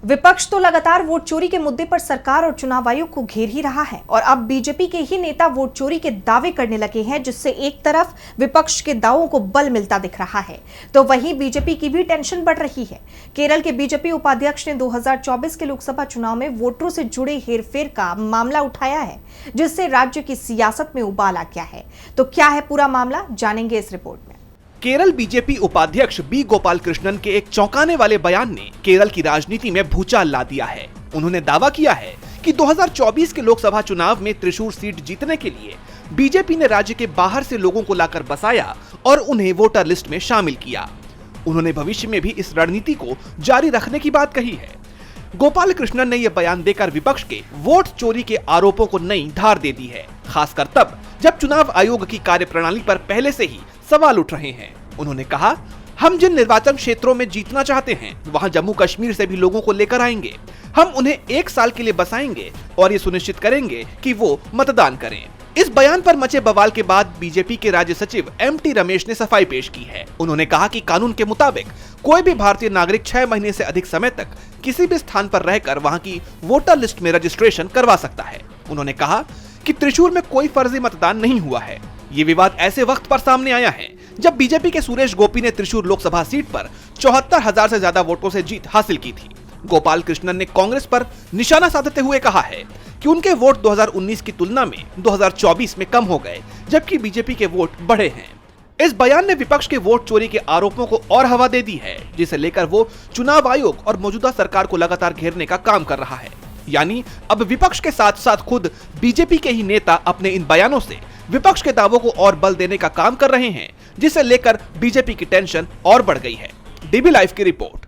विपक्ष तो लगातार वोट चोरी के मुद्दे पर सरकार और चुनाव आयोग को घेर ही रहा है और अब बीजेपी के ही नेता वोट चोरी के दावे करने लगे हैं, जिससे एक तरफ विपक्ष के दावों को बल मिलता दिख रहा है तो वहीं बीजेपी की भी टेंशन बढ़ रही है। केरल के बीजेपी उपाध्यक्ष ने 2024 के लोकसभा चुनाव में वोटरों से जुड़े हेरफेर का मामला उठाया है, जिससे राज्य की सियासत में उबाल आ गया है। तो क्या है पूरा मामला, जानेंगे इस रिपोर्ट में। केरल बीजेपी उपाध्यक्ष बी गोपालकृष्णन के एक चौंकाने वाले बयान ने केरल की राजनीति में भूचाल ला दिया है। उन्होंने दावा किया है कि 2024 के लोकसभा चुनाव में त्रिशूर सीट जीतने के लिए बीजेपी ने राज्य के बाहर से लोगों को लाकर बसाया और उन्हें वोटर लिस्ट में शामिल किया। उन्होंने भविष्य में भी इस रणनीति को जारी रखने की बात कही है। गोपालकृष्णन ने यह बयान देकर विपक्ष के वोट चोरी के आरोपों को नई धार दे दी है, खासकर तब जब चुनाव आयोग की कार्यप्रणाली पर पहले से ही सवाल उठ रहे हैं। उन्होंने कहा, हम जिन निर्वाचन क्षेत्रों में जीतना चाहते हैं वहां जम्मू कश्मीर से भी लोगों को लेकर आएंगे। हम उन्हें 1 साल के लिए बसाएंगे और ये सुनिश्चित करेंगे कि वो मतदान करें। इस बयान पर मचे बवाल के बाद बीजेपी के राज्य सचिव MT रमेश ने सफाई पेश की है। उन्होंने कहा कि कानून के मुताबिक कोई भी भारतीय नागरिक 6 महीने से अधिक समय तक किसी भी स्थान पर रहकर वहां की वोटर लिस्ट में रजिस्ट्रेशन करवा सकता है। उन्होंने कहा कि त्रिशूर में कोई फर्जी मतदान नहीं हुआ है। ये विवाद ऐसे वक्त पर सामने आया है जब बीजेपी के सुरेश गोपी ने त्रिशूर लोकसभा सीट पर 74,000 से ज्यादा वोटों से जीत हासिल की थी। गोपालकृष्णन ने कांग्रेस पर निशाना साधते हुए कहा है कि उनके वोट 2019 की तुलना में 2024 में कम हो गए, जबकि बीजेपी के वोट बढ़े हैं। इस बयान ने विपक्ष के वोट चोरी के आरोपों को और हवा दे दी है, जिसे लेकर वो चुनाव आयोग और मौजूदा सरकार को लगातार घेरने का काम कर रहा है। यानी अब विपक्ष के साथ साथ खुद बीजेपी के ही नेता अपने इन बयानों से विपक्ष के दावों को और बल देने का काम कर रहे हैं, जिसे लेकर बीजेपी की टेंशन और बढ़ गई है। DB लाइव की रिपोर्ट।